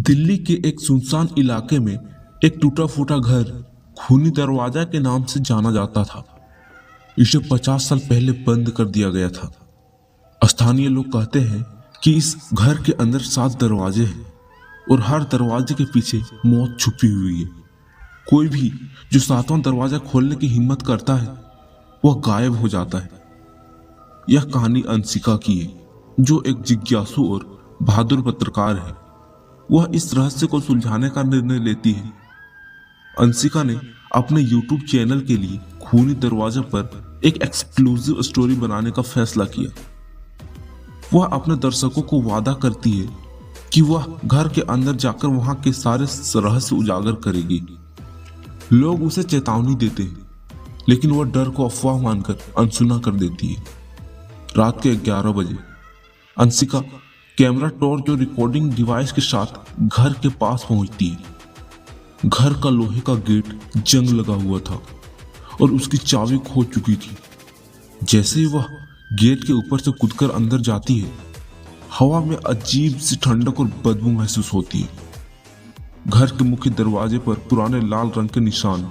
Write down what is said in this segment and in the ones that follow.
दिल्ली के एक सुनसान इलाके में एक टूटा फूटा घर खूनी दरवाजा के नाम से जाना जाता था। इसे 50 साल पहले बंद कर दिया गया था। स्थानीय लोग कहते हैं कि इस घर के अंदर 7 दरवाजे हैं और हर दरवाजे के पीछे मौत छुपी हुई है। कोई भी जो 7वां दरवाजा खोलने की हिम्मत करता है वह गायब हो जाता है। यह कहानी अंशिका की है, जो एक जिज्ञासु और बहादुर पत्रकार है। वह इस रहस्य को सुलझाने का निर्णय लेती है। अंशिका ने अपने YouTube चैनल के लिए खूनी दरवाजे पर एक एक्सक्लूसिव स्टोरी बनाने का फैसला किया। वह अपने दर्शकों को वादा करती है कि वह घर के अंदर जाकर वहां के सारे रहस्य उजागर करेगी। लोग उसे चेतावनी देते हैं, लेकिन वह डर को अफवाह मानकर अनसुना कर देती है। रात के 11 बजे अंशिका कैमरा टॉर्च और रिकॉर्डिंग डिवाइस के साथ घर के पास पहुंचती है। घर का लोहे का गेट जंग लगा हुआ था और उसकी चाबी खो चुकी थी। जैसे ही वह गेट के ऊपर से कूदकर अंदर जाती है, हवा में अजीब सी ठंडक और बदबू महसूस होती है। घर के मुख्य दरवाजे पर पुराने लाल रंग के निशान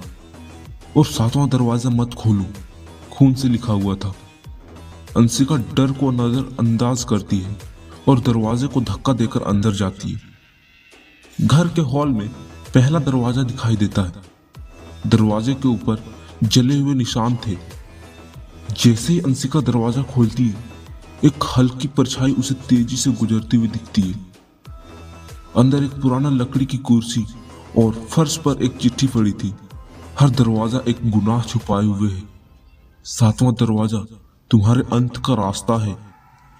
और 7वां दरवाजा मत खोलो खून से लिखा हुआ था। अंशिका डर को नजरअंदाज करती है और दरवाजे को धक्का देकर अंदर जाती है। घर के हॉल में पहला दरवाजा दिखाई देता है। दरवाजे के ऊपर जले हुए निशान थे। जैसे ही अंशिका दरवाजा खोलती है, एक हल्की परछाई उसे तेजी से गुजरती हुई दिखती है। अंदर एक पुराना लकड़ी की कुर्सी और फर्श पर एक चिट्ठी पड़ी थी। हर दरवाजा एक गुनाह छुपाए हुए है। 7वां दरवाजा तुम्हारे अंत का रास्ता है।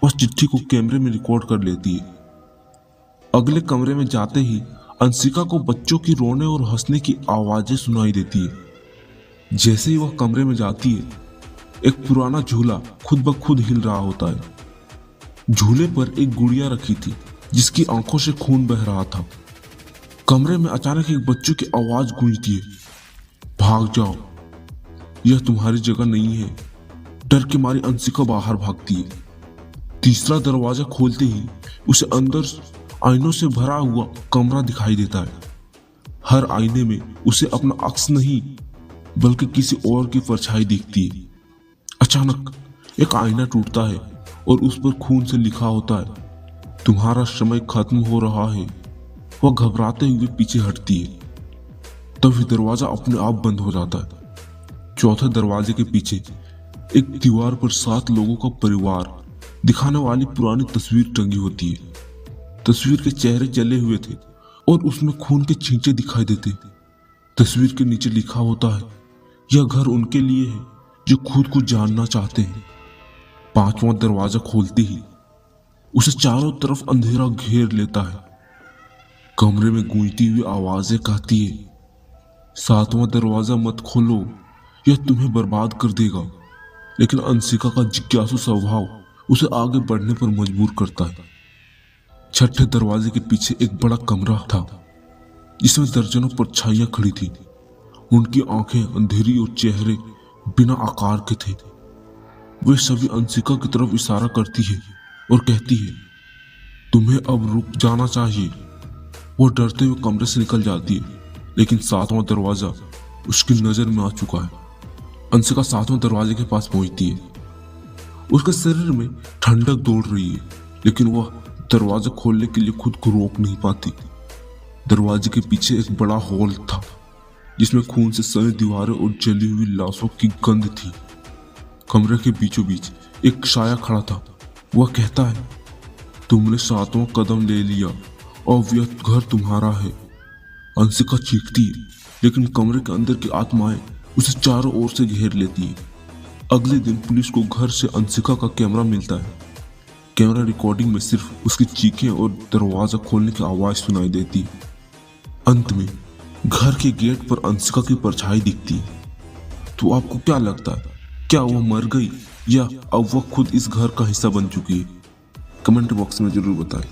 उस चिट्ठी को कैमरे में रिकॉर्ड कर लेती है। अगले कमरे में जाते ही अंशिका को बच्चों की रोने और हंसने की आवाजें सुनाई देती है। जैसे ही वह कमरे में जाती है, एक पुराना झूला खुद ब खुद हिल रहा होता है। झूले पर एक गुड़िया रखी थी जिसकी आंखों से खून बह रहा था। कमरे में अचानक एक बच्चों की आवाज गूंजती है, भाग जाओ, यह तुम्हारी जगह नहीं है। डर के मारी अंशिका बाहर भागती है। तीसरा दरवाजा खोलते ही उसे अंदर आईनों से भरा हुआ कमरा दिखाई देता है। हर आईने में उसे अपना अक्स नहीं बल्कि किसी और की परछाई दिखती है। अचानक एक आईना टूटता है और उस पर खून से लिखा होता है, तुम्हारा समय खत्म हो रहा है। वह घबराते हुए पीछे हटती है। तभी दरवाजा अपने आप बंद हो जाता है। चौथे दरवाजे के पीछे एक दीवार पर 7 लोगों का परिवार दिखाने वाली पुरानी तस्वीर टंगी होती है। तस्वीर के चेहरे जले हुए थे और उसमें खून के छींचे दिखाई देते। तस्वीर के नीचे लिखा होता है, यह घर उनके लिए है जो खुद को जानना चाहते हैं। 5वां दरवाजा खोलते ही उसे चारों तरफ अंधेरा घेर लेता है। कमरे में गूंजती हुई आवाजें कहती है, 7वां दरवाजा मत खोलो, यह तुम्हें बर्बाद कर देगा। लेकिन अंशिका का जिज्ञासु स्वभाव उसे आगे बढ़ने पर मजबूर करता है। 6ठे दरवाजे के पीछे एक बड़ा कमरा था जिसमें दर्जनों परछाइयां खड़ी थी। उनकी आंखें अंधेरी और चेहरे बिना आकार के थे। वे सभी अंशिका की तरफ इशारा करती है और कहती है, तुम्हें अब रुक जाना चाहिए। वो डरते हुए कमरे से निकल जाती है, लेकिन 7वां दरवाजा उसकी नजर में आ चुका है। अंशिका 7वें दरवाजे के पास पहुंचती है। उसके शरीर में ठंडक दौड़ रही है, लेकिन वह दरवाजा खोलने के लिए खुद को रोक नहीं पाती। दरवाजे के पीछे एक बड़ा हॉल था जिसमें खून से सनी दीवारें और जली हुई लाशों की गंध थी। कमरे के बीचों बीच एक साया खड़ा था। वह कहता है, तुमने 7वां कदम ले लिया, अब यह घर तुम्हारा है। अंशिका चीखती है, लेकिन कमरे के अंदर की आत्माएं उसे चारों ओर से घेर लेती है। अगले दिन पुलिस को घर से अंशिका का कैमरा मिलता है। कैमरा रिकॉर्डिंग में सिर्फ उसकी चीखें और दरवाजा खोलने की आवाज सुनाई देती है। अंत में घर के गेट पर अंशिका की परछाई दिखती है। तो आपको क्या लगता है, क्या वह मर गई या अब वह खुद इस घर का हिस्सा बन चुकी है? कमेंट बॉक्स में जरूर बताएं।